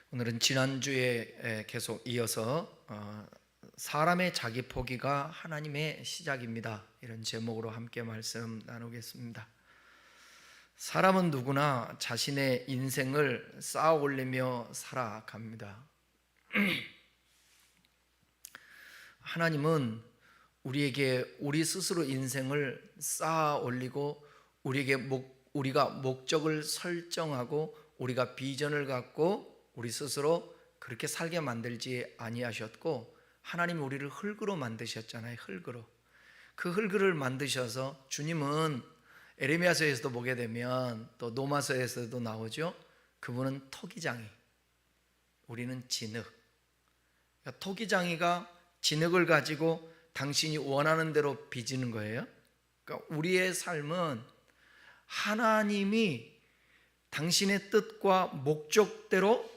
오늘은 지난주에 계속 이어서 사람의 자기 포기가 하나님의 시작입니다, 이런 제목으로 함께 말씀 나누겠습니다. 사람은 누구나 자신의 인생을 쌓아 올리며 살아갑니다. 하나님은 우리에게 우리 스스로 인생을 쌓아 올리고 우리가 목적을 설정하고 우리가 비전을 갖고 우리 스스로 그렇게 살게 만들지 아니하셨고, 하나님이 우리를 흙으로 만드셨잖아요. 흙으로. 그 흙을 만드셔서 주님은 에레미야서에서도 보게 되면 또 노마서에서도 나오죠. 그분은 토기장이, 우리는 진흙. 그러니까 토기장이가 진흙을 가지고 당신이 원하는 대로 빚는 거예요. 그러니까 우리의 삶은 하나님이 당신의 뜻과 목적대로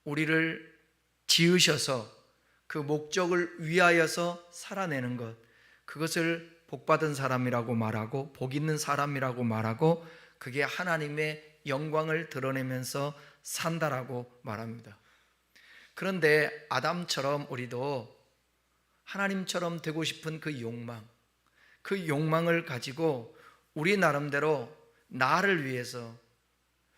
우리를 지으셔서 그 목적을 위하여서 살아내는 것, 그것을 복받은 사람이라고 말하고 복 있는 사람이라고 말하고, 그게 하나님의 영광을 드러내면서 산다라고 말합니다. 그런데 아담처럼 우리도 하나님처럼 되고 싶은 그 욕망을 가지고 우리 나름대로 나를 위해서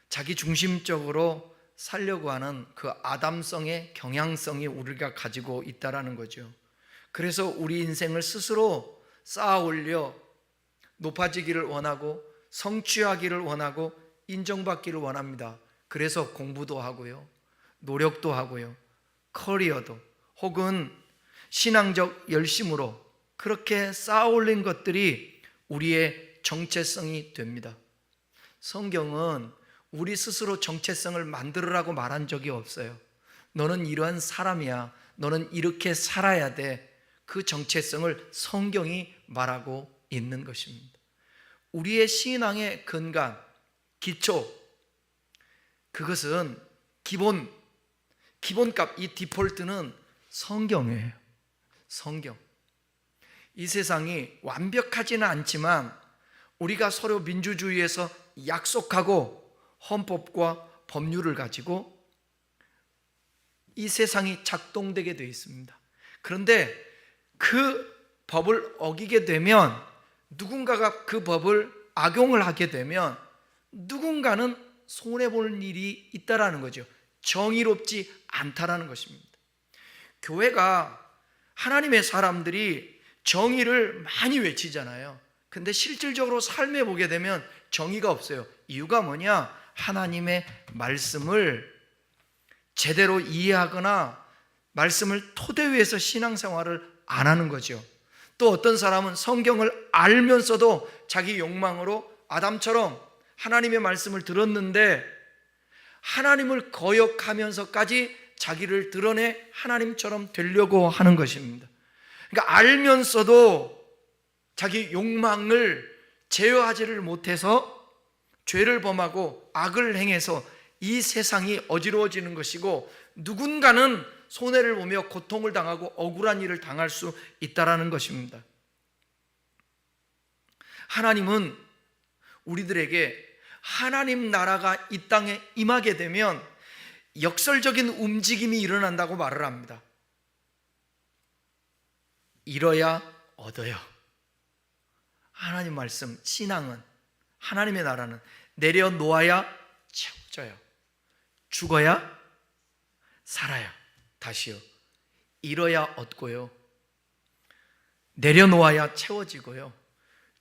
자기 중심적으로 살려고 하는 그 아담성의 경향성이 우리가 가지고 있다라는 거죠. 그래서 우리 인생을 스스로 쌓아 올려 높아지기를 원하고 성취하기를 원하고 인정받기를 원합니다. 그래서 공부도 하고요, 노력도 하고요, 커리어도, 혹은 신앙적 열심으로 그렇게 쌓아 올린 것들이 우리의 정체성이 됩니다. 성경은 우리 스스로 정체성을 만들으라고 말한 적이 없어요. 너는 이러한 사람이야, 너는 이렇게 살아야 돼. 그 정체성을 성경이 말하고 있는 것입니다. 우리의 신앙의 근간, 기초, 그것은 기본값, 이 디폴트는 성경이에요. 성경. 이 세상이 완벽하지는 않지만 우리가 서로 민주주의에서 약속하고 헌법과 법률을 가지고 이 세상이 작동되게 되어 있습니다. 그런데 그 법을 어기게 되면, 누군가가 그 법을 악용을 하게 되면 누군가는 손해볼 일이 있다라는 거죠. 정의롭지 않다라는 것입니다. 교회가, 하나님의 사람들이 정의를 많이 외치잖아요. 근데 실질적으로 삶에 보게 되면 정의가 없어요. 이유가 뭐냐? 하나님의 말씀을 제대로 이해하거나 말씀을 토대 위에서 신앙생활을 안 하는 거죠. 또 어떤 사람은 성경을 알면서도 자기 욕망으로 아담처럼 하나님의 말씀을 들었는데 하나님을 거역하면서까지 자기를 드러내 하나님처럼 되려고 하는 것입니다. 그러니까 알면서도 자기 욕망을 제어하지를 못해서 죄를 범하고 악을 행해서 이 세상이 어지러워지는 것이고, 누군가는 손해를 보며 고통을 당하고 억울한 일을 당할 수 있다는 것입니다. 하나님은 우리들에게 하나님 나라가 이 땅에 임하게 되면 역설적인 움직임이 일어난다고 말을 합니다. 잃어야 얻어요. 하나님 말씀, 신앙은, 하나님의 나라는 내려놓아야 채워져요. 죽어야 살아요. 다시요. 잃어야 얻고요, 내려놓아야 채워지고요,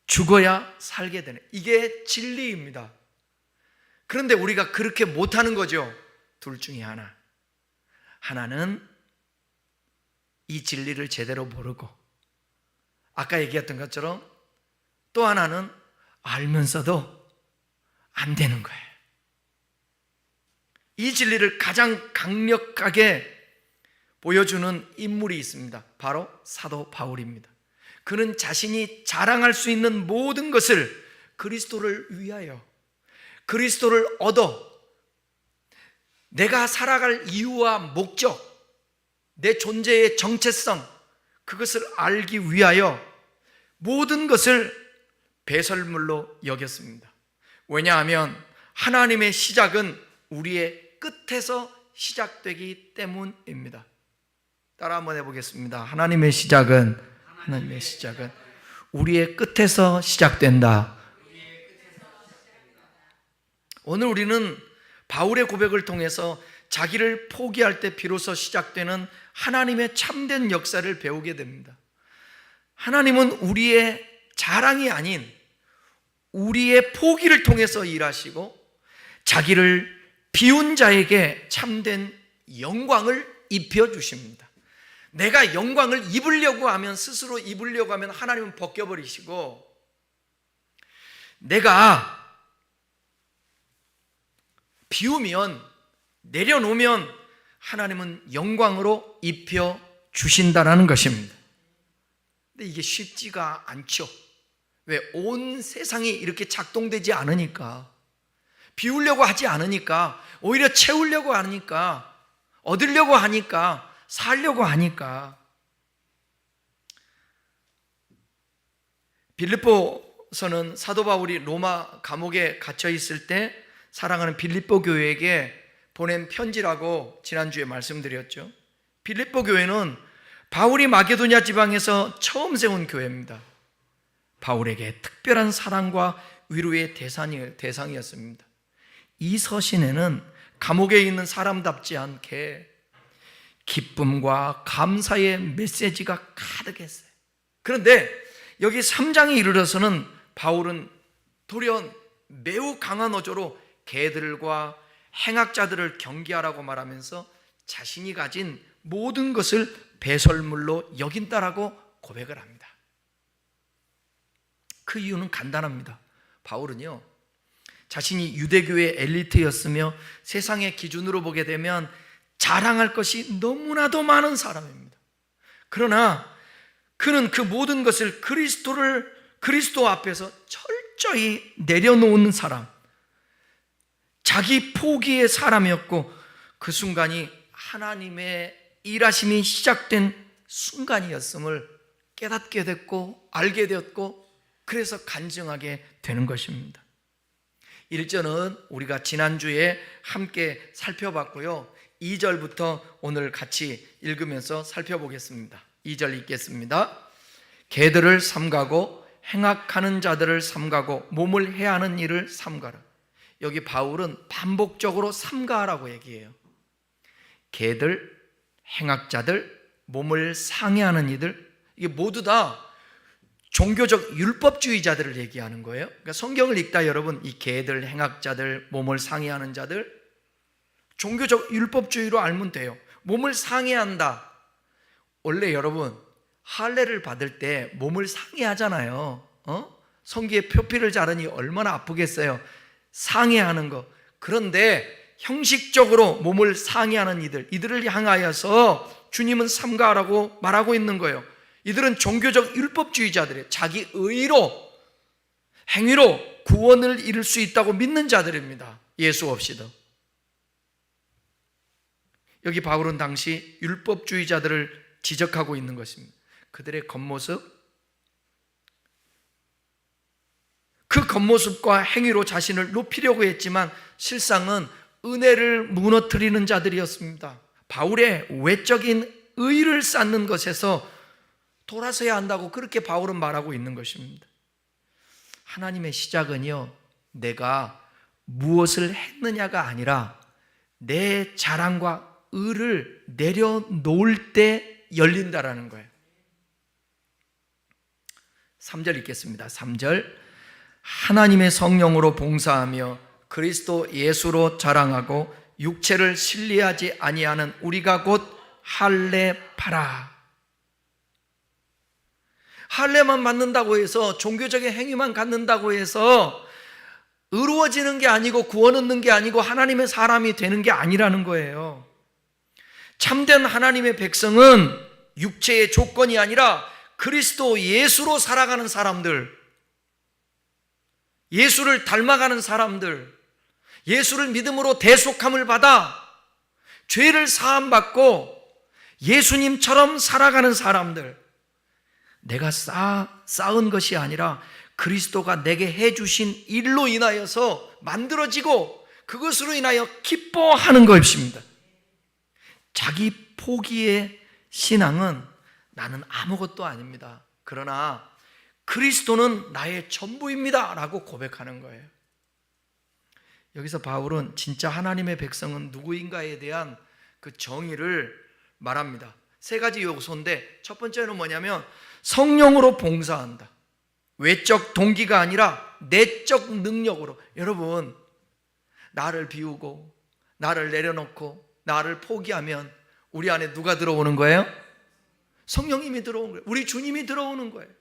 죽어야 살게 되는, 이게 진리입니다. 그런데 우리가 그렇게 못하는 거죠. 둘 중에 하나는 이 진리를 제대로 모르고, 아까 얘기했던 것처럼 또 하나는 알면서도 안 되는 거예요. 이 진리를 가장 강력하게 보여주는 인물이 있습니다. 바로 사도 바울입니다. 그는 자신이 자랑할 수 있는 모든 것을 그리스도를 위하여, 그리스도를 얻어 내가 살아갈 이유와 목적, 내 존재의 정체성, 그것을 알기 위하여 모든 것을 배설물로 여겼습니다. 왜냐하면 하나님의 시작은 우리의 끝에서 시작되기 때문입니다. 따라 한번 해보겠습니다. 하나님의 시작은 우리의 끝에서 시작된다. 오늘 우리는 바울의 고백을 통해서 자기를 포기할 때 비로소 시작되는 하나님의 참된 역사를 배우게 됩니다. 하나님은 우리의 자랑이 아닌 우리의 포기를 통해서 일하시고 자기를 비운 자에게 참된 영광을 입혀주십니다. 내가 영광을 입으려고 하면, 스스로 입으려고 하면 하나님은 벗겨버리시고, 내가 비우면, 내려놓으면 하나님은 영광으로 입혀주신다는 것입니다. 근데 이게 쉽지가 않죠. 왜? 온 세상이 이렇게 작동되지 않으니까, 비우려고 하지 않으니까, 오히려 채우려고 하니까, 얻으려고 하니까, 살려고 하니까. 빌립보서는 사도 바울이 로마 감옥에 갇혀 있을 때 사랑하는 빌립보 교회에게 보낸 편지라고 지난주에 말씀드렸죠. 빌립보 교회는 바울이 마게도냐 지방에서 처음 세운 교회입니다. 바울에게 특별한 사랑과 위로의 대상이었습니다. 이 서신에는 감옥에 있는 사람답지 않게 기쁨과 감사의 메시지가 가득했어요. 그런데 여기 3장에 이르러서는 바울은 도리어 매우 강한 어조로 개들과 행악자들을 경계하라고 말하면서 자신이 가진 모든 것을 배설물로 여긴다라고 고백을 합니다. 그 이유는 간단합니다. 바울은요, 자신이 유대교의 엘리트였으며 세상의 기준으로 보게 되면 자랑할 것이 너무나도 많은 사람입니다. 그러나 그는 그 모든 것을 그리스도 앞에서 철저히 내려놓은 사람, 자기 포기의 사람이었고, 그 순간이 하나님의 일하심이 시작된 순간이었음을 깨닫게 됐고 알게 되었고, 그래서 간증하게 되는 것입니다. 1절은 우리가 지난주에 함께 살펴봤고요, 2절부터 오늘 같이 읽으면서 살펴보겠습니다. 2절 읽겠습니다. 개들을 삼가고 행악하는 자들을 삼가고 몸을 해하는 일을 삼가라. 여기 바울은 반복적으로 삼가라고 얘기해요. 개들, 행악자들, 몸을 상해하는 이들, 이게 모두 다 종교적 율법주의자들을 얘기하는 거예요. 그러니까 성경을 읽다 여러분, 이 개들, 행악자들, 몸을 상해하는 자들, 종교적 율법주의로 알면 돼요. 몸을 상해한다. 원래 여러분, 할례를 받을 때 몸을 상해하잖아요. 성기에 표피를 자르니 얼마나 아프겠어요. 상해하는 거. 그런데 형식적으로 몸을 상해하는 이들을 향하여서 주님은 삼가라고 말하고 있는 거예요. 이들은 종교적 율법주의자들이에요. 자기 의로, 행위로 구원을 이룰 수 있다고 믿는 자들입니다. 예수 없이도. 여기 바울은 당시 율법주의자들을 지적하고 있는 것입니다. 그들의 겉모습, 그 겉모습과 행위로 자신을 높이려고 했지만 실상은 은혜를 무너뜨리는 자들이었습니다. 바울의 외적인 의를 쌓는 것에서 돌아서야 한다고 그렇게 바울은 말하고 있는 것입니다. 하나님의 시작은요, 내가 무엇을 했느냐가 아니라 내 자랑과 의를 내려놓을 때 열린다라는 거예요. 3절 읽겠습니다. 3절, 하나님의 성령으로 봉사하며 그리스도 예수로 자랑하고 육체를 신뢰하지 아니하는 우리가 곧 할례파라. 할례만 받는다고 해서, 종교적인 행위만 갖는다고 해서 의로워지는 게 아니고 구원 얻는 게 아니고 하나님의 사람이 되는 게 아니라는 거예요. 참된 하나님의 백성은 육체의 조건이 아니라 그리스도 예수로 살아가는 사람들, 예수를 닮아가는 사람들, 예수를 믿음으로 대속함을 받아 죄를 사함받고 예수님처럼 살아가는 사람들, 내가 쌓은 것이 아니라 그리스도가 내게 해주신 일로 인하여서 만들어지고 그것으로 인하여 기뻐하는 것입니다. 자기 포기의 신앙은 나는 아무것도 아닙니다. 그러나 그리스도는 나의 전부입니다 라고 고백하는 거예요. 여기서 바울은 진짜 하나님의 백성은 누구인가에 대한 그 정의를 말합니다. 세 가지 요소인데 첫 번째는 뭐냐면 성령으로 봉사한다. 외적 동기가 아니라 내적 능력으로. 여러분, 나를 비우고 나를 내려놓고 나를 포기하면 우리 안에 누가 들어오는 거예요? 성령님이 들어오는 거예요. 우리 주님이 들어오는 거예요.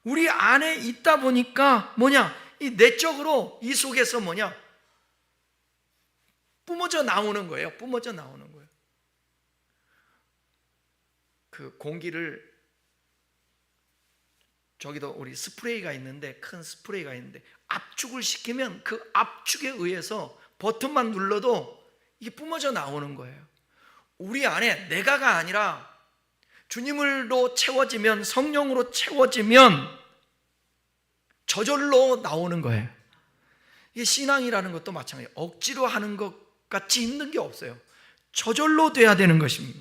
우리 안에 있다 보니까 이 내적으로 이 속에서 뿜어져 나오는 거예요. 뿜어져 나오는 거예요. 그 공기를, 저기도 우리 스프레이가 있는데, 큰 스프레이가 있는데 압축을 시키면 그 압축에 의해서 버튼만 눌러도 이게 뿜어져 나오는 거예요. 우리 안에 내가가 아니라 주님으로 채워지면, 성령으로 채워지면 저절로 나오는 거예요. 이게 신앙이라는 것도 마찬가지예요. 억지로 하는 것 같이 힘든 게 없어요. 저절로 돼야 되는 것입니다.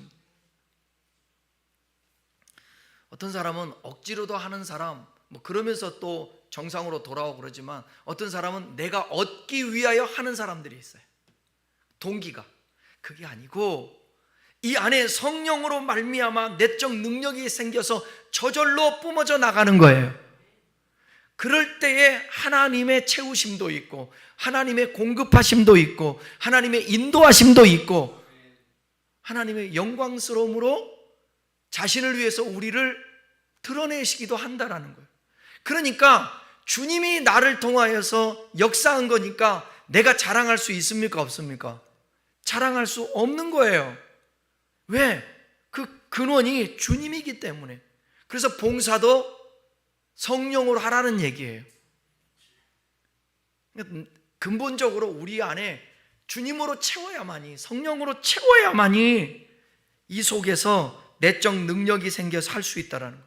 어떤 사람은 억지로도 하는 사람, 그러면서 또 정상으로 돌아오고 그러지만, 어떤 사람은 내가 얻기 위하여 하는 사람들이 있어요. 동기가. 그게 아니고 이 안에 성령으로 말미암아 내적 능력이 생겨서 저절로 뿜어져 나가는 거예요. 그럴 때에 하나님의 채우심도 있고, 하나님의 공급하심도 있고, 하나님의 인도하심도 있고, 하나님의 영광스러움으로 자신을 위해서 우리를 드러내시기도 한다라는 거예요. 그러니까 주님이 나를 통하여서 역사한 거니까 내가 자랑할 수 있습니까? 없습니까? 자랑할 수 없는 거예요. 왜? 그 근원이 주님이기 때문에. 그래서 봉사도 성령으로 하라는 얘기예요. 근본적으로 우리 안에 주님으로 채워야만이, 성령으로 채워야만이 이 속에서 내적 능력이 생겨서 할 수 있다는 거예요.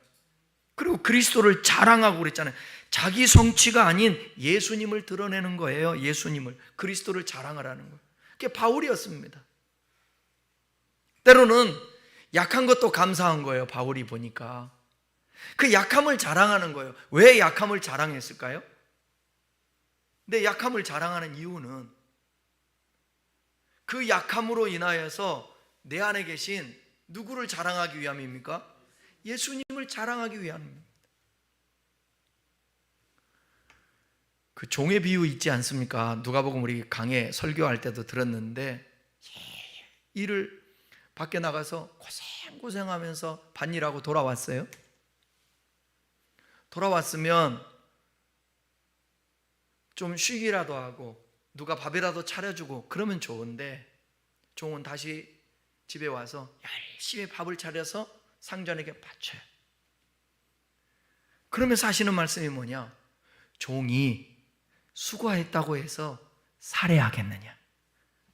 그리고 그리스도를 자랑하고 그랬잖아요. 자기 성취가 아닌 예수님을 드러내는 거예요. 예수님을, 그리스도를 자랑하라는 거예요. 그게 바울이었습니다. 때로는 약한 것도 감사한 거예요. 바울이 보니까 그 약함을 자랑하는 거예요. 왜 약함을 자랑했을까요? 내 약함을 자랑하는 이유는 그 약함으로 인하여서 내 안에 계신 누구를 자랑하기 위함입니까? 예수님을 자랑하기 위함입니다. 그 종의 비유 있지 않습니까? 누가복음 우리 강해 설교할 때도 들었는데, 일을 밖에 나가서 고생하면서 밭일하고 돌아왔어요. 돌아왔으면 좀 쉬기라도 하고 누가 밥이라도 차려주고 그러면 좋은데, 종은 다시 집에 와서 열심히 밥을 차려서 상전에게 바쳐요. 그러면서 하시는 말씀이 뭐냐? 종이 수고했다고 해서 살해하겠느냐?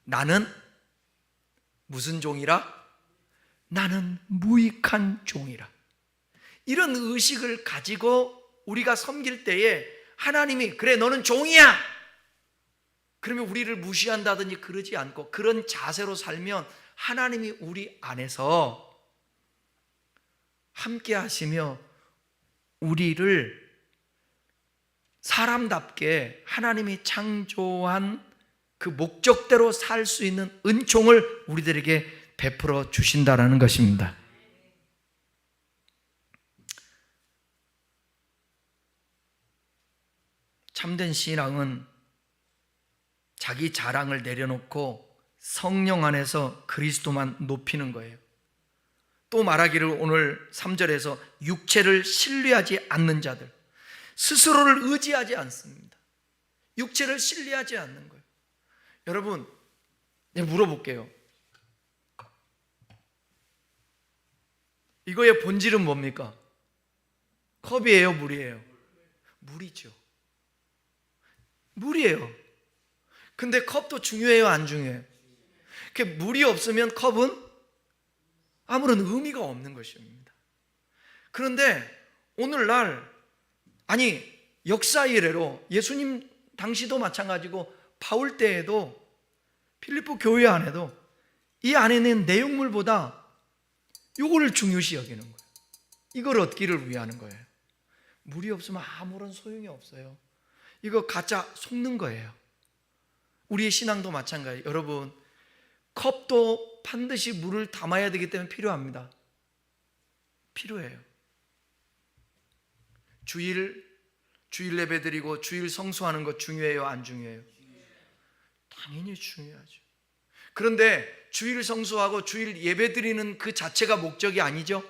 나는 무슨 종이라? 나는 무익한 종이라. 이런 의식을 가지고 우리가 섬길 때에 하나님이, 그래 너는 종이야, 그러면 우리를 무시한다든지 그러지 않고 그런 자세로 살면 하나님이 우리 안에서 함께 하시며 우리를 사람답게 하나님이 창조한 그 목적대로 살 수 있는 은총을 우리들에게 베풀어 주신다라는 것입니다. 참된 신앙은 자기 자랑을 내려놓고 성령 안에서 그리스도만 높이는 거예요. 또 말하기를 오늘 3절에서 육체를 신뢰하지 않는 자들, 스스로를 의지하지 않습니다. 육체를 신뢰하지 않는 거예요. 여러분, 내가 물어볼게요. 이거의 본질은 뭡니까? 컵이에요, 물이에요? 물이죠. 물이에요. 근데 컵도 중요해요, 안 중요해요? 물이 없으면 컵은 아무런 의미가 없는 것입니다. 그런데 오늘날, 아니 역사 이래로 예수님 당시도 마찬가지고 바울 때에도 필리포 교회 안에도 이 안에 있는 내용물보다 이거를 중요시 여기는 거예요. 이걸 얻기를 위하는 거예요. 물이 없으면 아무런 소용이 없어요. 이거 가짜 속는 거예요. 우리의 신앙도 마찬가지예요. 여러분, 컵도 반드시 물을 담아야 되기 때문에 필요합니다. 필요해요. 주일 예배 드리고 주일 성수하는 거 중요해요, 안 중요해요? 당연히 중요하죠. 그런데 주일 성수하고 주일 예배 드리는 그 자체가 목적이 아니죠.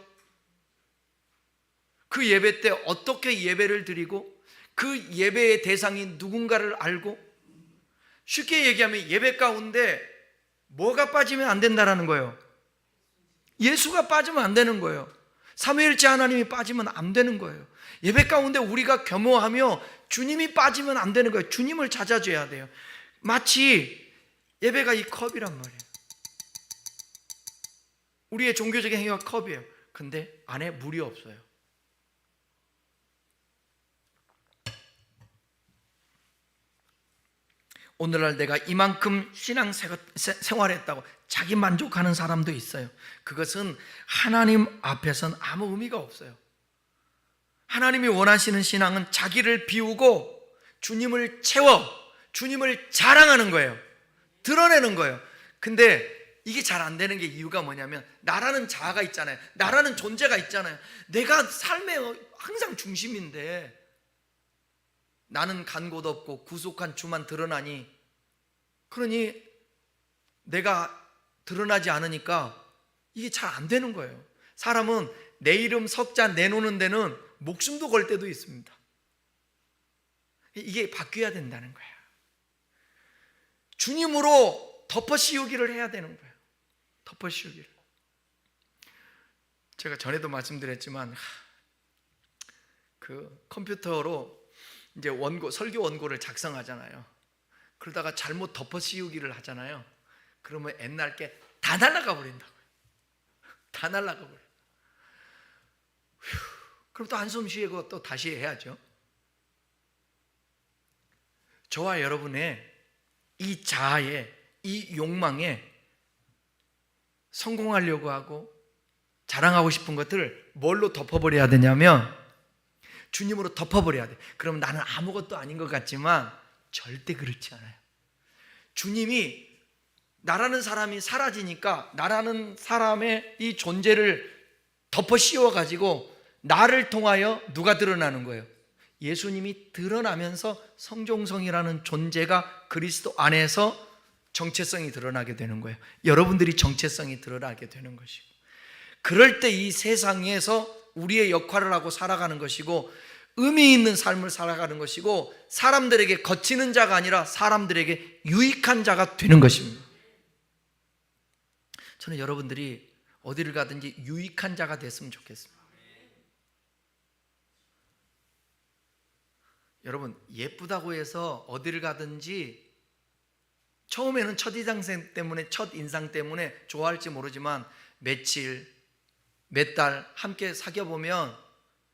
그 예배 때 어떻게 예배를 드리고 그 예배의 대상이 누군가를 알고, 쉽게 얘기하면 예배 가운데 뭐가 빠지면 안 된다라는 거예요. 예수가 빠지면 안 되는 거예요. 삼위일체 하나님이 빠지면 안 되는 거예요. 예배 가운데 우리가 겸허하며 주님이 빠지면 안 되는 거예요. 주님을 찾아줘야 돼요. 마치 예배가 이 컵이란 말이에요. 우리의 종교적인 행위가 컵이에요. 근데 안에 물이 없어요. 오늘날 내가 이만큼 신앙 생활했다고 자기 만족하는 사람도 있어요. 그것은 하나님 앞에서는 아무 의미가 없어요. 하나님이 원하시는 신앙은 자기를 비우고 주님을 채워 주님을 자랑하는 거예요. 드러내는 거예요. 근데 이게 잘 안 되는 게 이유가 뭐냐면, 나라는 자아가 있잖아요. 나라는 존재가 있잖아요. 내가 삶의 항상 중심인데 나는 간 곳 없고 구속한 주만 드러나니, 그러니 내가 드러나지 않으니까 이게 잘 안 되는 거예요. 사람은 내 이름 석자 내놓는 데는 목숨도 걸 때도 있습니다. 이게 바뀌어야 된다는 거예요. 주님으로 덮어씌우기를 해야 되는 거예요. 덮어씌우기를. 제가 전에도 말씀드렸지만 그 컴퓨터로 이제 설교 원고를 작성하잖아요. 그러다가 잘못 덮어씌우기를 하잖아요. 그러면 옛날 게 다 날아가 버린다고요. 다 날아가 버려. 그럼 또 한숨 쉬고 또 다시 해야죠. 저와 여러분의 이 자아에, 이 욕망에 성공하려고 하고 자랑하고 싶은 것들을 뭘로 덮어버려야 되냐면 주님으로 덮어버려야 돼. 그럼 나는 아무것도 아닌 것 같지만 절대 그렇지 않아요. 주님이, 나라는 사람이 사라지니까 나라는 사람의 이 존재를 덮어 씌워가지고 나를 통하여 누가 드러나는 거예요? 예수님이 드러나면서 성종성이라는 존재가 그리스도 안에서 정체성이 드러나게 되는 거예요. 여러분들이 정체성이 드러나게 되는 것이고, 그럴 때 이 세상에서 우리의 역할을 하고 살아가는 것이고 의미 있는 삶을 살아가는 것이고, 사람들에게 거치는 자가 아니라 사람들에게 유익한 자가 되는 것입니다. 저는 여러분들이 어디를 가든지 유익한 자가 됐으면 좋겠습니다. 여러분, 예쁘다고 해서 어디를 가든지 처음에는 첫 인상 때문에 좋아할지 모르지만 며칠, 몇 달 함께 사귀어 보면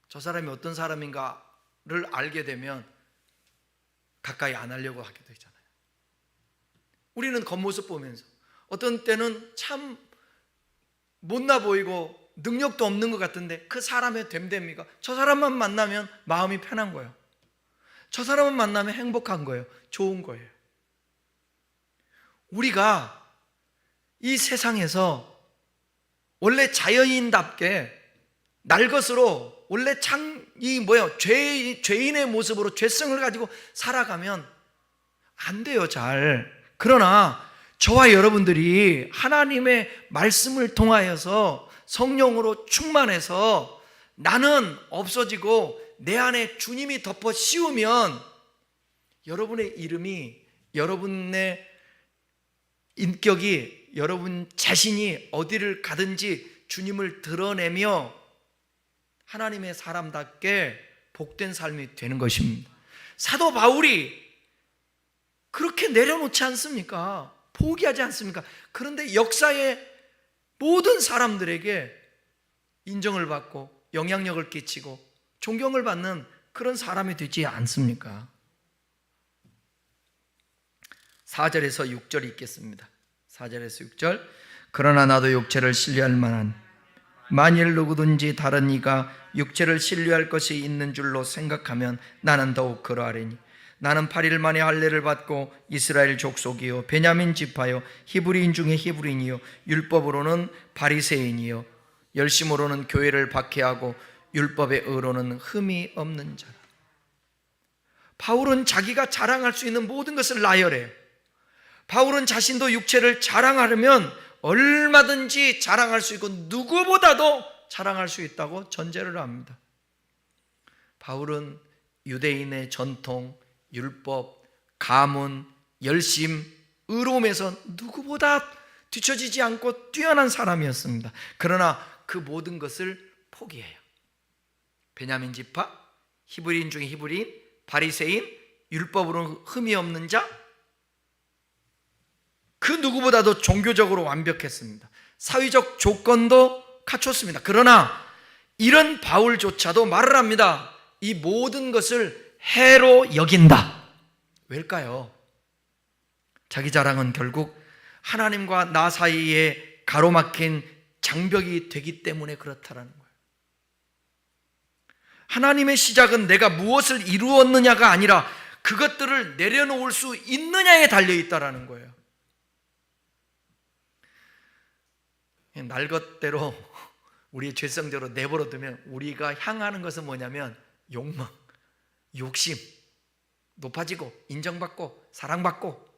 저 사람이 어떤 사람인가를 알게 되면 가까이 안 하려고 하게 되잖아요. 우리는 겉모습 보면서 어떤 때는 참 못나 보이고 능력도 없는 것 같은데 그 사람의 됨됨이가, 저 사람만 만나면 마음이 편한 거예요. 저 사람만 만나면 행복한 거예요. 좋은 거예요. 우리가 이 세상에서 원래 자연인답게 날 것으로 원래 죄인의 모습으로 죄성을 가지고 살아가면 안 돼요, 잘. 그러나 저와 여러분들이 하나님의 말씀을 통하여서 성령으로 충만해서 나는 없어지고 내 안에 주님이 덮어 씌우면 여러분의 이름이, 여러분의 인격이, 여러분 자신이 어디를 가든지 주님을 드러내며 하나님의 사람답게 복된 삶이 되는 것입니다. 사도 바울이 그렇게 내려놓지 않습니까? 포기하지 않습니까? 그런데 역사의 모든 사람들에게 인정을 받고 영향력을 끼치고 존경을 받는 그런 사람이 되지 않습니까? 4절에서 6절 읽겠습니다. 4절에서 6절. 그러나 나도 육체를 신뢰할 만한, 만일 누구든지 다른 이가 육체를 신뢰할 것이 있는 줄로 생각하면 나는 더욱 그러하리니 나는 8일 만에 할례를 받고 이스라엘 족속이요 베냐민 지파요 히브리인 중에 히브리인이요 율법으로는 바리새인이요 열심으로는 교회를 박해하고 율법의 의로는 흠이 없는 자라. 바울은 자기가 자랑할 수 있는 모든 것을 나열해요. 바울은 자신도 육체를 자랑하려면 얼마든지 자랑할 수 있고 누구보다도 자랑할 수 있다고 전제를 합니다. 바울은 유대인의 전통, 율법, 가문, 열심, 의로움에서 누구보다 뒤처지지 않고 뛰어난 사람이었습니다. 그러나 그 모든 것을 포기해요. 베냐민 지파, 히브리인 중에 히브리인, 바리새인, 율법으로 흠이 없는 자, 그 누구보다도 종교적으로 완벽했습니다. 사회적 조건도 갖췄습니다. 그러나 이런 바울조차도 말을 합니다. 이 모든 것을 해로 여긴다. 왜일까요? 자기 자랑은 결국 하나님과 나 사이에 가로막힌 장벽이 되기 때문에 그렇다라는 거예요. 하나님의 시작은 내가 무엇을 이루었느냐가 아니라 그것들을 내려놓을 수 있느냐에 달려있다라는 거예요. 날 것대로 우리의 죄성대로 내버려두면 우리가 향하는 것은 뭐냐면 욕망, 욕심, 높아지고 인정받고 사랑받고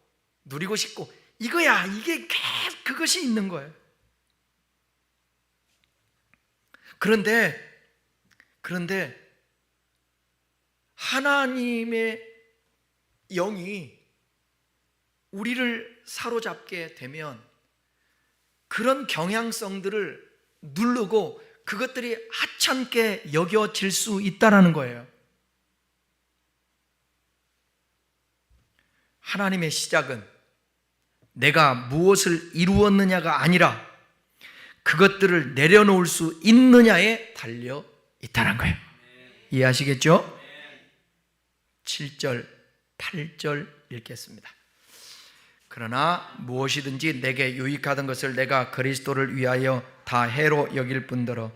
누리고 싶고 이거야. 이게 계속 그것이 있는 거예요. 그런데 하나님의 영이 우리를 사로잡게 되면 그런 경향성들을 누르고 그것들이 하찮게 여겨질 수 있다는 거예요. 하나님의 시작은 내가 무엇을 이루었느냐가 아니라 그것들을 내려놓을 수 있느냐에 달려 있다는 거예요. 이해하시겠죠? 7절, 8절 읽겠습니다. 그러나 무엇이든지 내게 유익하던 것을 내가 그리스도를 위하여 다 해로 여길 뿐더러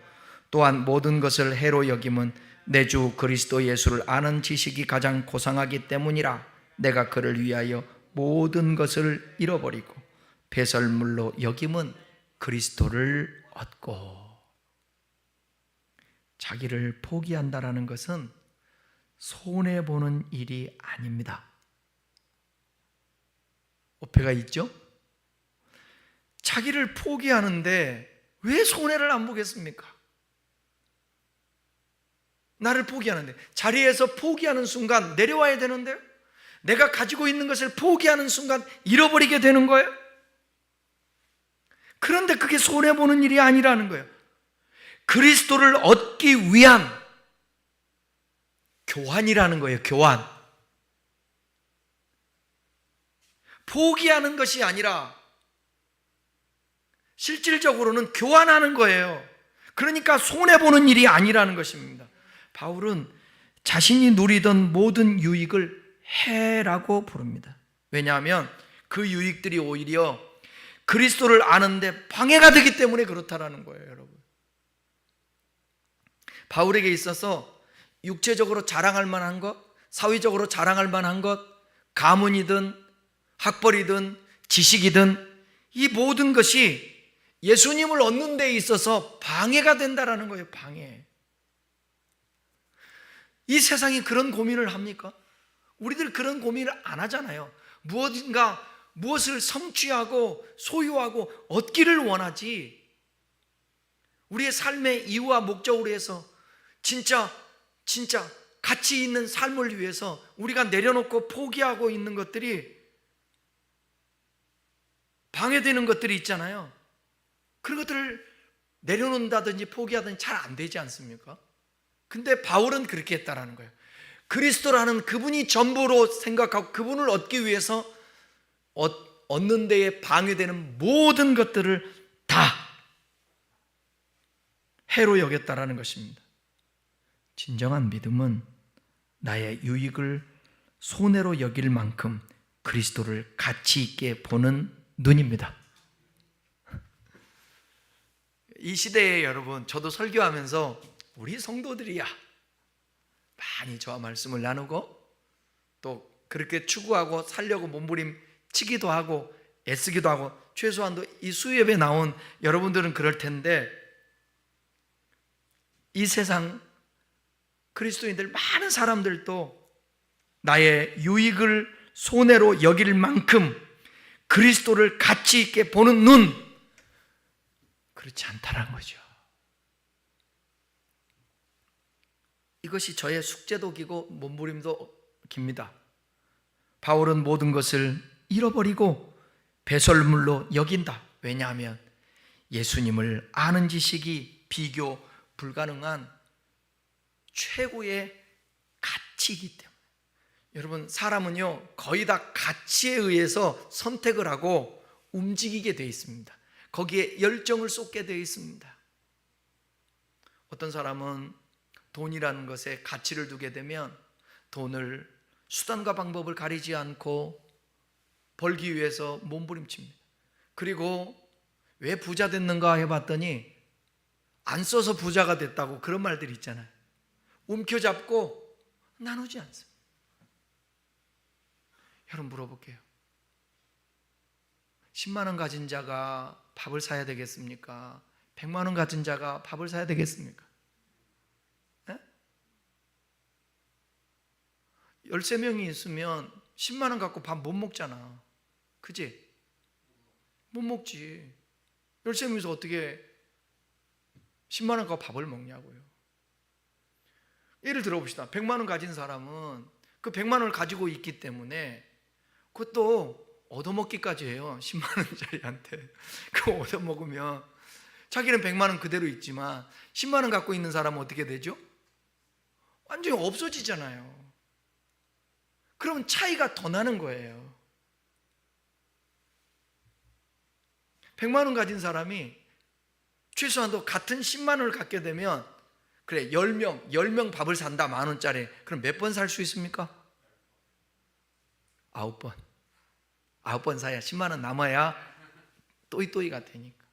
또한 모든 것을 해로 여김은 내 주 그리스도 예수를 아는 지식이 가장 고상하기 때문이라. 내가 그를 위하여 모든 것을 잃어버리고 배설물로 여김은 그리스도를 얻고. 자기를 포기한다라는 것은 손해보는 일이 아닙니다. 어폐가 있죠? 자기를 포기하는데 왜 손해를 안 보겠습니까? 나를 포기하는데, 자리에서 포기하는 순간 내려와야 되는데요? 내가 가지고 있는 것을 포기하는 순간 잃어버리게 되는 거예요? 그런데 그게 손해보는 일이 아니라는 거예요. 그리스도를 얻기 위한 교환이라는 거예요. 교환. 포기하는 것이 아니라 실질적으로는 교환하는 거예요. 그러니까 손해보는 일이 아니라는 것입니다. 바울은 자신이 누리던 모든 유익을 해라고 부릅니다. 왜냐하면 그 유익들이 오히려 그리스도를 아는데 방해가 되기 때문에 그렇다라는 거예요, 여러분. 바울에게 있어서 육체적으로 자랑할 만한 것, 사회적으로 자랑할 만한 것, 가문이든 학벌이든 지식이든 이 모든 것이 예수님을 얻는 데 있어서 방해가 된다라는 거예요. 방해. 이 세상이 그런 고민을 합니까? 우리들 그런 고민을 안 하잖아요. 무엇을 성취하고 소유하고 얻기를 원하지, 우리의 삶의 이유와 목적으로 해서 진짜 가치 있는 삶을 위해서 우리가 내려놓고 포기하고 있는 것들이, 방해되는 것들이 있잖아요. 그런 것들을 내려놓는다든지 포기하든지 잘 안 되지 않습니까? 근데 바울은 그렇게 했다라는 거예요. 그리스도라는 그분이 전부로 생각하고 그분을 얻기 위해서 얻는 데에 방해되는 모든 것들을 다 해로 여겼다라는 것입니다. 진정한 믿음은 나의 유익을 손해로 여길 만큼 그리스도를 가치 있게 보는 눈입니다. 이 시대에 여러분, 저도 설교하면서 우리 성도들이야 많이 저와 말씀을 나누고 또 그렇게 추구하고 살려고 몸부림치기도 하고 애쓰기도 하고, 최소한도 이 수요예배 나온 여러분들은 그럴 텐데, 이 세상 그리스도인들 많은 사람들도 나의 유익을 손해로 여길 만큼 그리스도를 가치 있게 보는 눈, 그렇지 않다라는 거죠. 이것이 저의 숙제도 기고 몸부림도 깁니다. 바울은 모든 것을 잃어버리고 배설물로 여긴다. 왜냐하면 예수님을 아는 지식이 비교 불가능한 최고의 가치이기 때문에. 여러분, 사람은요 거의 다 가치에 의해서 선택을 하고 움직이게 되어 있습니다. 거기에 열정을 쏟게 되어 있습니다. 어떤 사람은 돈이라는 것에 가치를 두게 되면 돈을 수단과 방법을 가리지 않고 벌기 위해서 몸부림칩니다. 그리고 왜 부자 됐는가 해봤더니 안 써서 부자가 됐다고, 그런 말들이 있잖아요. 움켜잡고 나누지 않습니다. 여러분, 물어볼게요. 10만 원 가진 자가 밥을 사야 되겠습니까? 100만 원 가진 자가 밥을 사야 되겠습니까? 13명이 있으면 10만 원 갖고 밥 못 먹잖아. 그지? 못 먹지. 13명이서 어떻게 10만 원 갖고 밥을 먹냐고요. 예를 들어봅시다. 100만 원 가진 사람은 그 100만 원을 가지고 있기 때문에 그것도 얻어먹기까지 해요. 10만 원짜리한테. 그거 얻어먹으면 자기는 100만 원 그대로 있지만 10만 원 갖고 있는 사람은 어떻게 되죠? 완전히 없어지잖아요. 그러면 차이가 더 나는 거예요. 100만 원 가진 사람이 최소한도 같은 10만 원을 갖게 되면, 그래 10명 밥을 산다, 10,000원짜리. 그럼 몇 번 살 수 있습니까? 9번. 9번 사야 10만 원 남아야 또이또이가 되니까.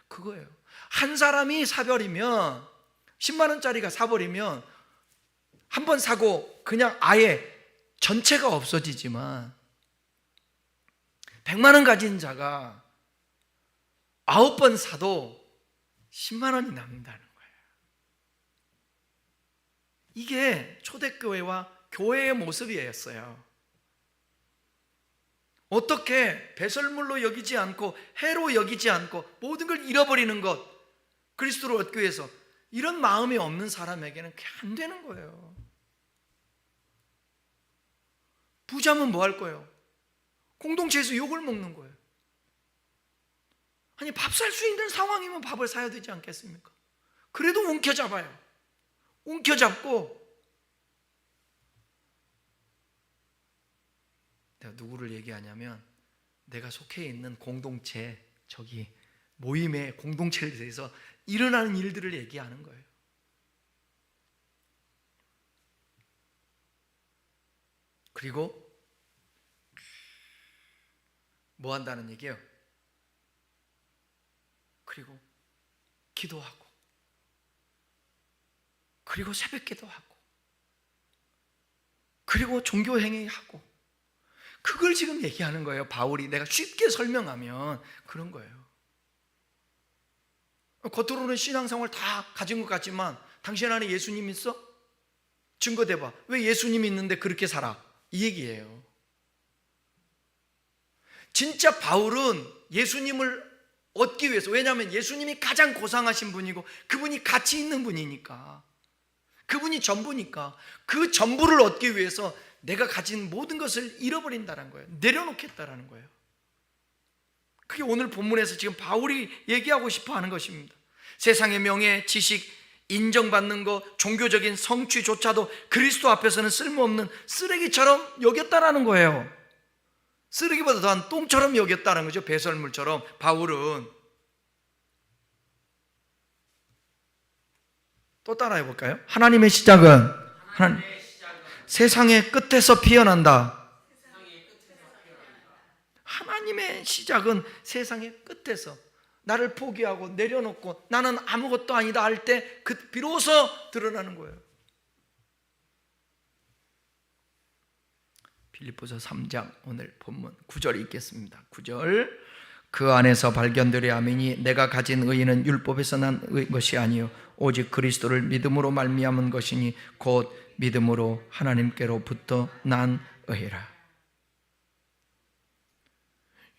그거예요. 한 사람이 사버리면, 10만 원짜리가 사버리면 한 번 사고 그냥 아예 전체가 없어지지만, 100만 원 가진 자가 9번 사도 10만 원이 남는다는 거예요. 이게 초대교회와 교회의 모습이었어요. 어떻게 배설물로 여기지 않고 해로 여기지 않고 모든 걸 잃어버리는 것, 그리스도를 얻기 위해서, 이런 마음이 없는 사람에게는 그게 안 되는 거예요. 부자면 뭐 할 거예요? 공동체에서 욕을 먹는 거예요. 아니, 밥 살 수 있는 상황이면 밥을 사야 되지 않겠습니까? 그래도 움켜잡아요. 움켜잡고, 내가 누구를 얘기하냐면 내가 속해 있는 공동체, 저기 모임의 공동체에 대해서 일어나는 일들을 얘기하는 거예요. 그리고 뭐 한다는 얘기예요? 그리고 기도하고, 그리고 새벽 기도하고, 그리고 종교 행위하고, 그걸 지금 얘기하는 거예요. 바울이. 내가 쉽게 설명하면 그런 거예요. 겉으로는 신앙생활 다 가진 것 같지만 당신 안에 예수님 있어? 증거 대봐. 왜 예수님이 있는데 그렇게 살아? 이 얘기예요. 진짜 바울은 예수님을 얻기 위해서, 왜냐하면 예수님이 가장 고상하신 분이고 그분이 가치 있는 분이니까, 그분이 전부니까, 그 전부를 얻기 위해서 내가 가진 모든 것을 잃어버린다는 거예요. 내려놓겠다라는 거예요. 그게 오늘 본문에서 지금 바울이 얘기하고 싶어 하는 것입니다. 세상의 명예, 지식, 인정받는 것, 종교적인 성취조차도 그리스도 앞에서는 쓸모없는 쓰레기처럼 여겼다라는 거예요. 쓰레기보다 더한 똥처럼 여겼다는 거죠. 배설물처럼. 바울은. 또 따라해 볼까요? 하나님의 시작은 세상의 끝에서 피어난다. 하나님의 시작은 세상의 끝에서. 나를 포기하고 내려놓고 나는 아무것도 아니다 할 때 비로소 드러나는 거예요. 빌립보서 3장 오늘 본문 9절 읽겠습니다. 9절. 그 안에서 발견되려 함이니 내가 가진 의는 율법에서 난 것이 아니요 오직 그리스도를 믿음으로 말미암은 것이니 곧 믿음으로 하나님께로부터 난 의라.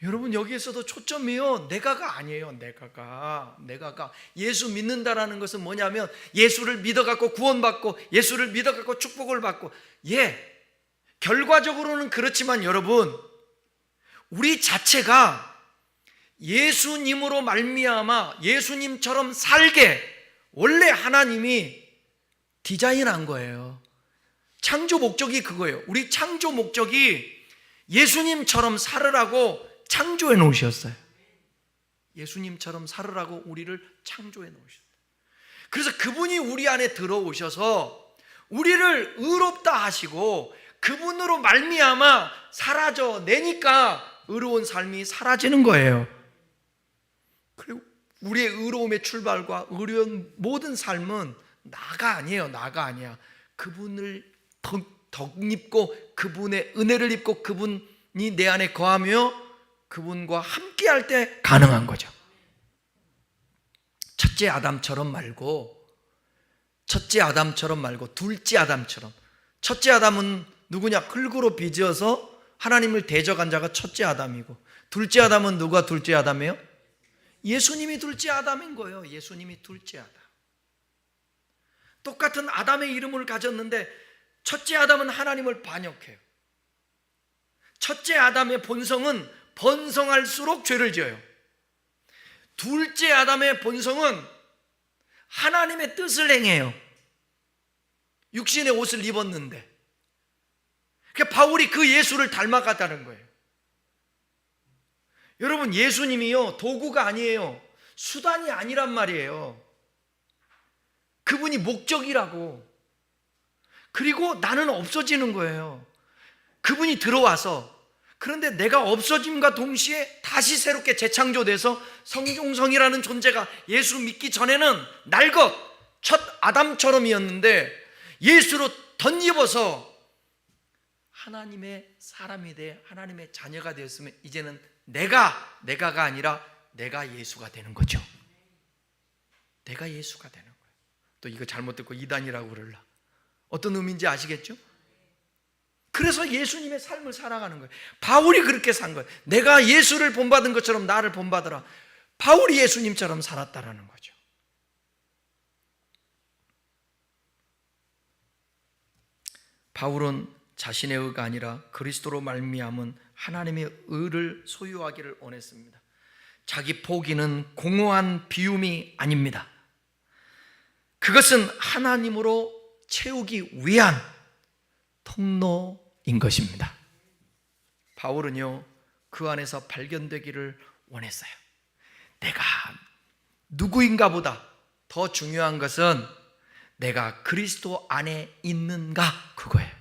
여러분, 여기에서도 초점이요, 내가가 아니에요. 내가가 예수 믿는다라는 것은 뭐냐면 예수를 믿어갖고 구원받고 예수를 믿어갖고 축복을 받고, 결과적으로는 그렇지만 여러분, 우리 자체가 예수님으로 말미암아 예수님처럼 살게 원래 하나님이 디자인한 거예요. 창조 목적이 그거예요. 우리 창조 목적이 예수님처럼 살으라고 창조해 놓으셨어요. 예수님처럼 살으라고 우리를 창조해 놓으셨어요. 그래서 그분이 우리 안에 들어오셔서 우리를 의롭다 하시고 그분으로 말미암아 사라져내니까 의로운 삶이 사라지는 거예요. 그리고 우리의 의로움의 출발과 의로운 모든 삶은 나가 아니에요. 나가 아니야. 그분을 덧입고 그분의 은혜를 입고 그분이 내 안에 거하며 그분과 함께 할 때 가능한 거죠. 첫째 아담처럼 말고 둘째 아담처럼. 첫째 아담은 누구냐? 흙으로 빚어서 하나님을 대적한 자가 첫째 아담이고, 둘째 아담은 누가 둘째 아담이에요? 예수님이 둘째 아담인 거예요. 예수님이 둘째 아담. 똑같은 아담의 이름을 가졌는데 첫째 아담은 하나님을 반역해요. 첫째 아담의 본성은 번성할수록 죄를 지어요. 둘째 아담의 본성은 하나님의 뜻을 행해요. 육신의 옷을 입었는데, 그러니까 바울이 그 예수를 닮아갔다는 거예요. 여러분, 예수님이요 도구가 아니에요. 수단이 아니란 말이에요. 그분이 목적이라고. 그리고 나는 없어지는 거예요. 그분이 들어와서. 그런데 내가 없어짐과 동시에 다시 새롭게 재창조돼서 성종성이라는 존재가, 예수 믿기 전에는 날것 첫 아담처럼이었는데 예수로 덧입어서 하나님의 사람이 돼 하나님의 자녀가 되었으면 이제는 내가가 아니라 내가 예수가 되는 거죠. 내가 예수가 되는 거예요. 또 이거 잘못 듣고 이단이라고 그러려. 어떤 의미인지 아시겠죠? 그래서 예수님의 삶을 살아가는 거예요. 바울이 그렇게 산 거예요. 내가 예수를 본받은 것처럼 나를 본받으라. 바울이 예수님처럼 살았다라는 거죠. 바울은 자신의 의가 아니라 그리스도로 말미암은 하나님의 의를 소유하기를 원했습니다. 자기 포기는 공허한 비움이 아닙니다. 그것은 하나님으로 채우기 위한 통로인 것입니다. 바울은요, 그 안에서 발견되기를 원했어요. 내가 누구인가 보다 더 중요한 것은 내가 그리스도 안에 있는가, 그거예요.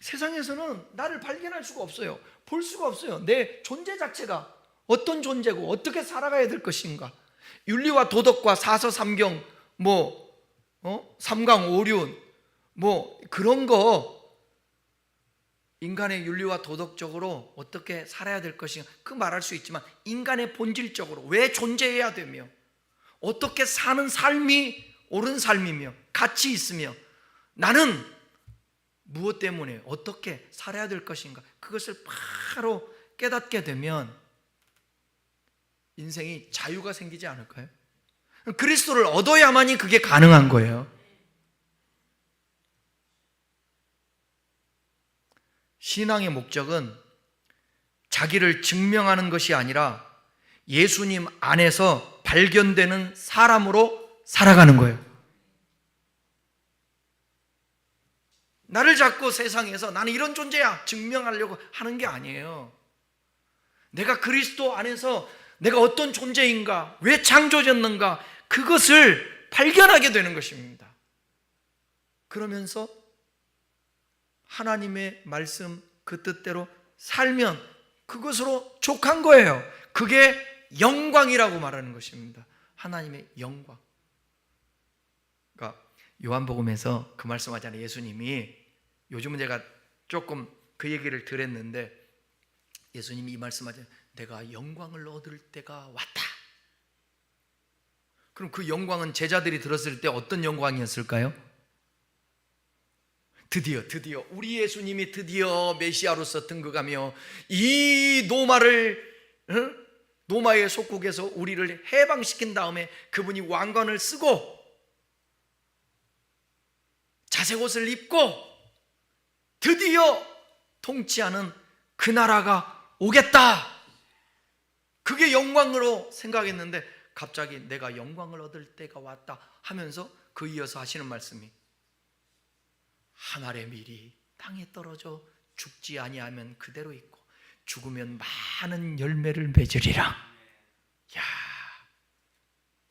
세상에서는 나를 발견할 수가 없어요. 볼 수가 없어요. 내 존재 자체가 어떤 존재고 어떻게 살아가야 될 것인가. 윤리와 도덕과 사서삼경, 삼강오륜, 그런 거, 인간의 윤리와 도덕적으로 어떻게 살아야 될 것인가, 그 말할 수 있지만 인간의 본질적으로 왜 존재해야 되며 어떻게 사는 삶이 옳은 삶이며 가치 있으며 나는 무엇 때문에 어떻게 살아야 될 것인가, 그것을 바로 깨닫게 되면 인생이 자유가 생기지 않을까요? 그리스도를 얻어야만이 그게 가능한 거예요. 신앙의 목적은 자기를 증명하는 것이 아니라 예수님 안에서 발견되는 사람으로 살아가는 거예요. 나를 자꾸 세상에서 나는 이런 존재야 증명하려고 하는 게 아니에요. 내가 그리스도 안에서 내가 어떤 존재인가, 왜 창조졌는가, 그것을 발견하게 되는 것입니다. 그러면서 하나님의 말씀 그 뜻대로 살면 그것으로 족한 거예요. 그게 영광이라고 말하는 것입니다. 하나님의 영광. 그러니까 요한복음에서 그 말씀하잖아요. 예수님이, 요즘은 제가 조금 그 얘기를 들었는데 예수님이 이 말씀하잖아요. 내가 영광을 얻을 때가 왔다. 그럼 그 영광은 제자들이 들었을 때 어떤 영광이었을까요? 드디어 우리 예수님이 드디어 메시아로서 등극하며 이 노마의 속국에서 우리를 해방시킨 다음에 그분이 왕관을 쓰고 자색 옷을 입고 드디어 통치하는 그 나라가 오겠다. 그게 영광으로 생각했는데 갑자기 내가 영광을 얻을 때가 왔다 하면서 그 이어서 하시는 말씀이 하늘의 밀이 땅에 떨어져 죽지 아니하면 그대로 있고 죽으면 많은 열매를 맺으리라. 야,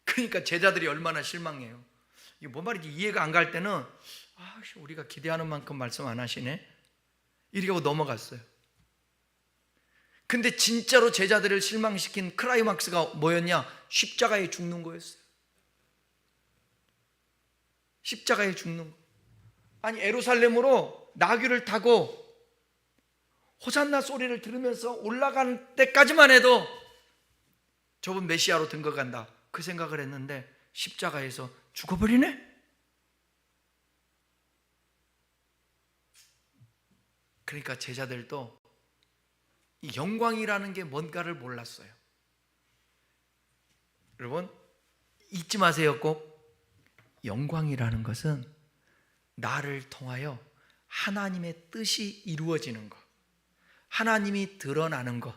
그러니까 제자들이 얼마나 실망해요. 이게 뭔 말인지 이해가 안 갈 때는 우리가 기대하는 만큼 말씀 안 하시네 이렇게 하고 넘어갔어요. 근데 진짜로 제자들을 실망시킨 클라이막스가 뭐였냐? 십자가에 죽는 거였어요. 십자가에 죽는 거. 아니, 예루살렘으로 나귀를 타고 호산나 소리를 들으면서 올라가는 때까지만 해도 저분 메시아로 등극한다 그 생각을 했는데 십자가에서 죽어버리네? 그러니까 제자들도 이 영광이라는 게 뭔가를 몰랐어요. 여러분 잊지 마세요. 꼭 영광이라는 것은 나를 통하여 하나님의 뜻이 이루어지는 것, 하나님이 드러나는 것,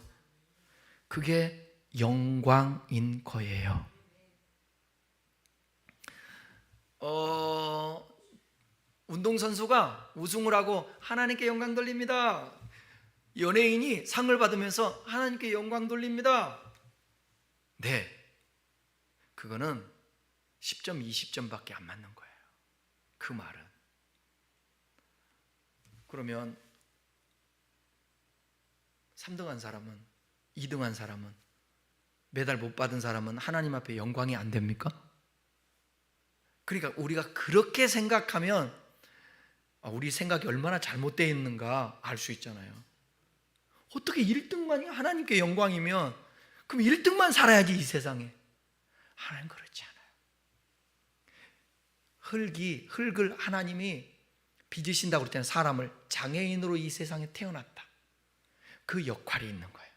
그게 영광인 거예요. 운동선수가 우승을 하고 하나님께 영광 돌립니다. 연예인이 상을 받으면서 하나님께 영광 돌립니다. 네, 그거는 10점, 20점밖에 안 맞는 거예요. 그 말은. 그러면 3등한 사람은, 2등한 사람은, 메달 못 받은 사람은 하나님 앞에 영광이 안 됩니까? 그러니까 우리가 그렇게 생각하면 우리 생각이 얼마나 잘못되어 있는가 알 수 있잖아요. 어떻게 1등만이 하나님께 영광이면 그럼 1등만 살아야지 이 세상에. 하나님 그렇지 않아요. 흙을 하나님이 빚으신다고 그랬잖아요. 사람을 장애인으로 이 세상에 태어났다. 그 역할이 있는 거예요.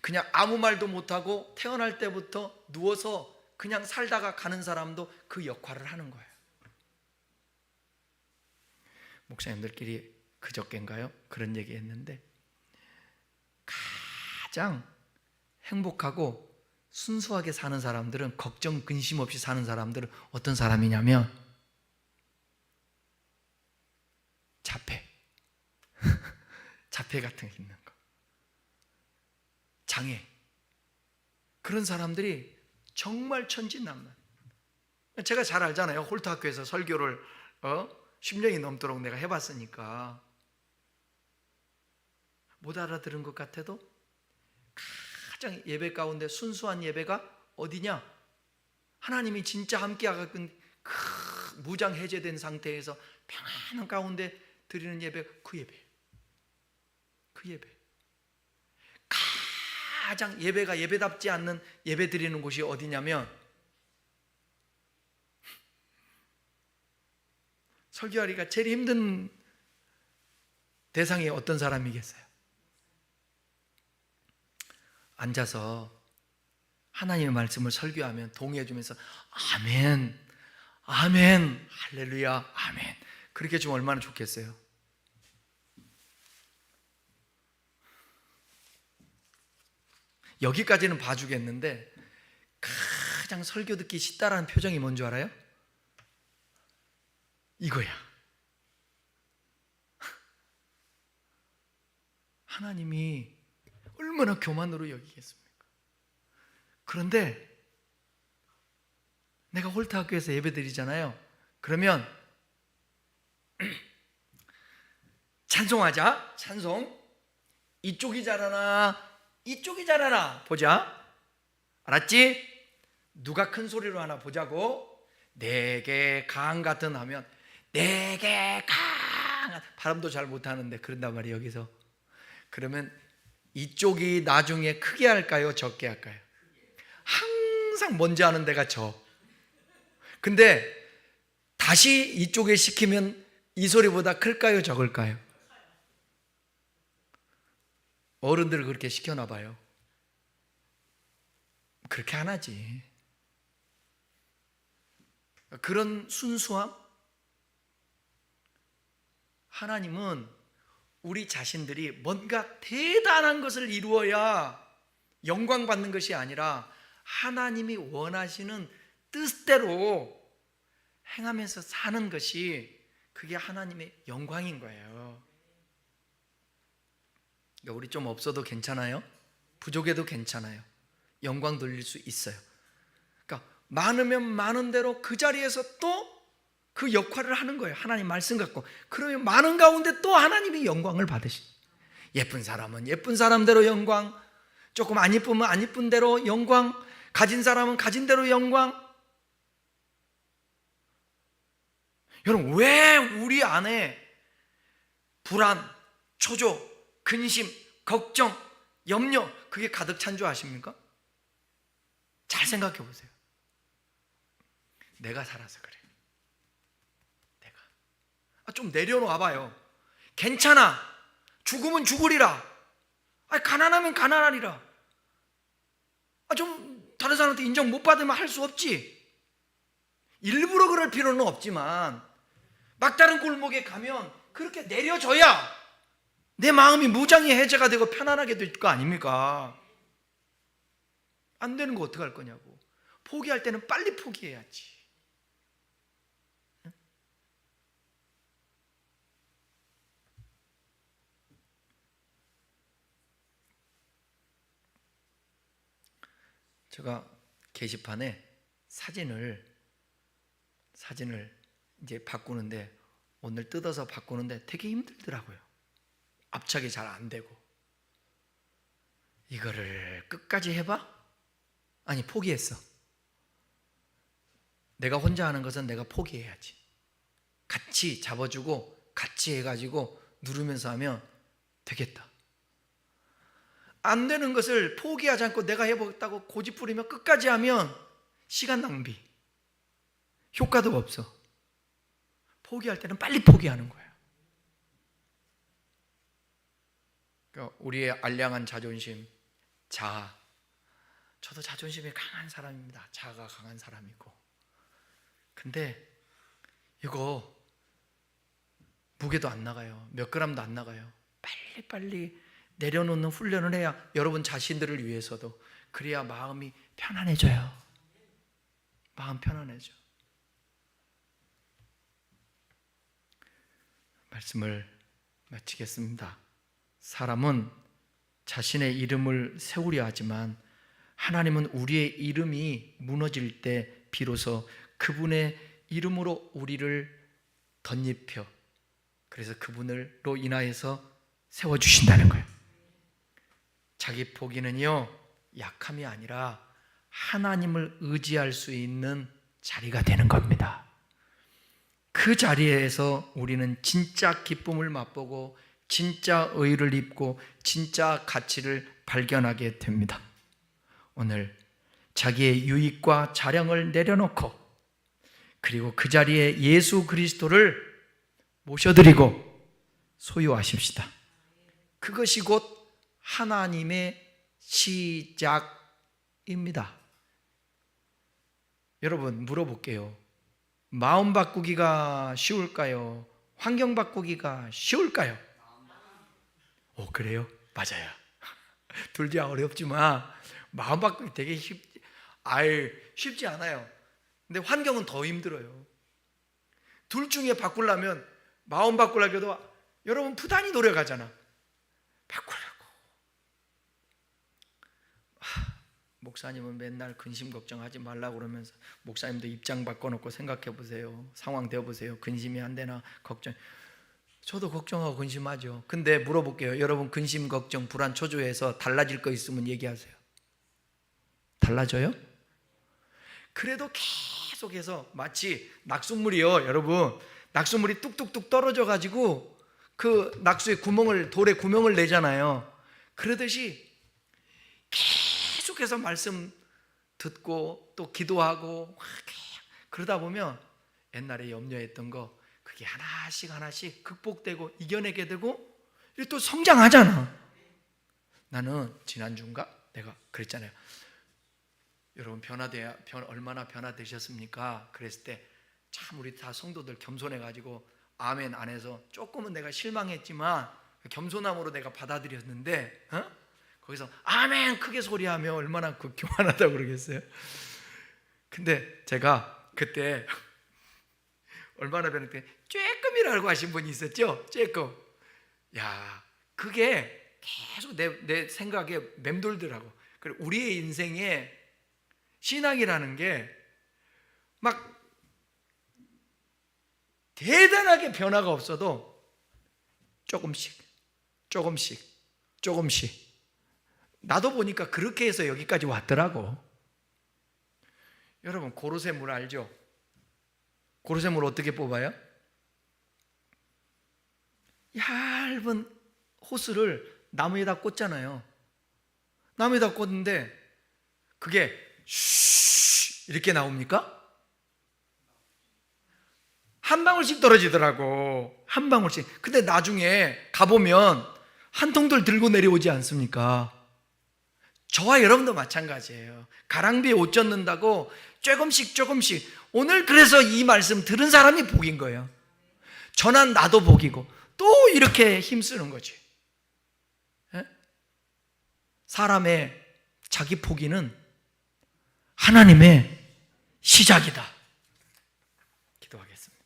그냥 아무 말도 못하고 태어날 때부터 누워서 그냥 살다가 가는 사람도 그 역할을 하는 거예요. 목사님들끼리 그저께인가요? 그런 얘기 했는데 가장 행복하고 순수하게 사는 사람들은, 걱정 근심 없이 사는 사람들은 어떤 사람이냐면 자폐 같은 게 있는 거, 장애, 그런 사람들이 정말 천진난만. 제가 잘 알잖아요. 홀트 학교에서 설교를 10년이 넘도록 내가 해봤으니까. 못 알아들은 것 같아도 가장 예배 가운데 순수한 예배가 어디냐? 하나님이 진짜 함께 하고 무장 해제된 상태에서 평안한 가운데 드리는 예배, 그 예배. 가장 예배가 예배답지 않는 예배 드리는 곳이 어디냐면, 설교하기가 제일 힘든 대상이 어떤 사람이겠어요? 앉아서 하나님의 말씀을 설교하면 동의해 주면서 아멘, 아멘, 할렐루야, 아멘, 그렇게 좀 얼마나 좋겠어요. 여기까지는 봐주겠는데 가장 설교 듣기 싫다라는 표정이 뭔지 알아요? 이거야. 하나님이 얼마나 교만으로 여기겠습니까? 그런데 내가 홀트 학교에서 예배 드리잖아요. 그러면 찬송하자. 찬송. 이쪽이 잘하나 이쪽이 잘하나 보자. 알았지? 누가 큰 소리로 하나 보자고. 내게 강 같은 하면 내게 강, 발음도 잘 못하는데 그런단 말이에요 여기서. 그러면 이쪽이 나중에 크게 할까요 적게 할까요? 항상 먼저 하는 데가 저. 근데 다시 이쪽에 시키면 이 소리보다 클까요 적을까요? 어른들을 그렇게 시켜놔 봐요. 그렇게 안 하지. 그런 순수함? 하나님은 우리 자신들이 뭔가 대단한 것을 이루어야 영광 받는 것이 아니라 하나님이 원하시는 뜻대로 행하면서 사는 것이, 그게 하나님의 영광인 거예요. 그러니까 우리 좀 없어도 괜찮아요? 부족해도 괜찮아요. 영광 돌릴 수 있어요. 그러니까 많으면 많은 대로 그 자리에서 또 그 역할을 하는 거예요. 하나님 말씀 갖고. 그러면 많은 가운데 또 하나님이 영광을 받으시. 예쁜 사람은 예쁜 사람대로 영광, 조금 안 예쁘면 안 예쁜 대로 영광, 가진 사람은 가진 대로 영광. 여러분, 왜 우리 안에 불안, 초조, 근심, 걱정, 염려, 그게 가득 찬 줄 아십니까? 잘 생각해 보세요. 내가 살아서 그래. 좀 내려놓아 봐요. 괜찮아. 죽으면 죽으리라. 가난하면 가난하리라. 좀 다른 사람한테 인정 못 받으면 할 수 없지. 일부러 그럴 필요는 없지만 막다른 골목에 가면 그렇게 내려줘야 내 마음이 무장이 해제가 되고 편안하게 될 거 아닙니까? 안 되는 거 어떡할 거냐고. 포기할 때는 빨리 포기해야지. 제가 게시판에 사진을 이제 바꾸는데, 오늘 뜯어서 바꾸는데 되게 힘들더라고요. 압착이 잘 안 되고. 이거를 끝까지 해봐? 아니, 포기했어. 내가 혼자 하는 것은 내가 포기해야지. 같이 잡아주고 같이 해가지고 누르면서 하면 되겠다. 안 되는 것을 포기하지 않고 내가 해보겠다고 고집 부리며 끝까지 하면 시간 낭비, 효과도 없어. 포기할 때는 빨리 포기하는 거예요. 그러니까 우리의 알량한 자존심, 자아. 저도 자존심이 강한 사람입니다. 자아가 강한 사람이고. 근데 이거 무게도 안 나가요. 몇 그램도 안 나가요. 빨리 내려놓는 훈련을 해야, 여러분 자신들을 위해서도. 그래야 마음이 편안해져요. 마음 편안해져. 말씀을 마치겠습니다. 사람은 자신의 이름을 세우려 하지만 하나님은 우리의 이름이 무너질 때 비로소 그분의 이름으로 우리를 덧입혀, 그래서 그분으로 인하여서 세워주신다는 거예요. 자기 포기는요, 약함이 아니라 하나님을 의지할 수 있는 자리가 되는 겁니다. 그 자리에서 우리는 진짜 기쁨을 맛보고 진짜 의를 입고 진짜 가치를 발견하게 됩니다. 오늘 자기의 유익과 자량을 내려놓고, 그리고 그 자리에 예수 그리스도를 모셔드리고 소유하십시다. 그것이 곧 하나님의 시작입니다. 여러분, 물어볼게요. 마음 바꾸기가 쉬울까요? 환경 바꾸기가 쉬울까요? 그래요? 맞아요. 둘 다 어렵지만 마음 바꾸기 되게 쉽지 않아요. 근데 환경은 더 힘들어요. 둘 중에 바꾸려면, 마음 바꾸려고 해도 여러분 부단히 노력하잖아. 바꾸려고. 목사님은 맨날 근심 걱정하지 말라고 그러면서, 목사님도 입장 바꿔놓고 생각해 보세요. 상황 되어 보세요. 근심이 안 되나 걱정. 저도 걱정하고 근심하죠. 근데 물어볼게요. 여러분 근심, 걱정, 불안, 초조해서 달라질 거 있으면 얘기하세요. 달라져요? 그래도 계속해서 마치 낙숫물이요. 여러분 낙숫물이 뚝뚝뚝 떨어져 가지고 그 낙수에 돌에 구멍을 내잖아요. 그러듯이 계속해서 말씀 듣고 또 기도하고 그러다 보면 옛날에 염려했던 거 그게 하나씩 극복되고 이겨내게 되고 또 성장하잖아. 나는 지난주인가 내가 그랬잖아요. 여러분 얼마나 변화되셨습니까? 그랬을 때 참 우리 다 성도들 겸손해가지고 아멘 안 해서 조금은 내가 실망했지만 겸손함으로 내가 받아들였는데 거기서 아멘 크게 소리하며 얼마나 교만하다고 그러겠어요. 근데 제가 그때 얼마나 변했대 쬐끔이라고 하신 분이 있었죠. 쬐끔. 야 그게 계속 내 생각에 맴돌더라고. 그리고 우리의 인생에 신앙이라는 게 막 대단하게 변화가 없어도 조금씩 나도 보니까 그렇게 해서 여기까지 왔더라고. 여러분 고로쇠 물 알죠? 고로쇠 물 어떻게 뽑아요? 얇은 호스를 나무에다 꽂잖아요. 나무에다 꽂는데 그게 슈 이렇게 나옵니까? 한 방울씩 떨어지더라고. 한 방울씩. 근데 나중에 가보면 한 통들 들고 내려오지 않습니까? 저와 여러분도 마찬가지예요. 가랑비에 옷 젖는다고 조금씩 오늘 그래서 이 말씀 들은 사람이 복인 거예요. 전한 나도 복이고 또 이렇게 힘쓰는 거지. 사람의 자기 포기는 하나님의 시작이다. 기도하겠습니다.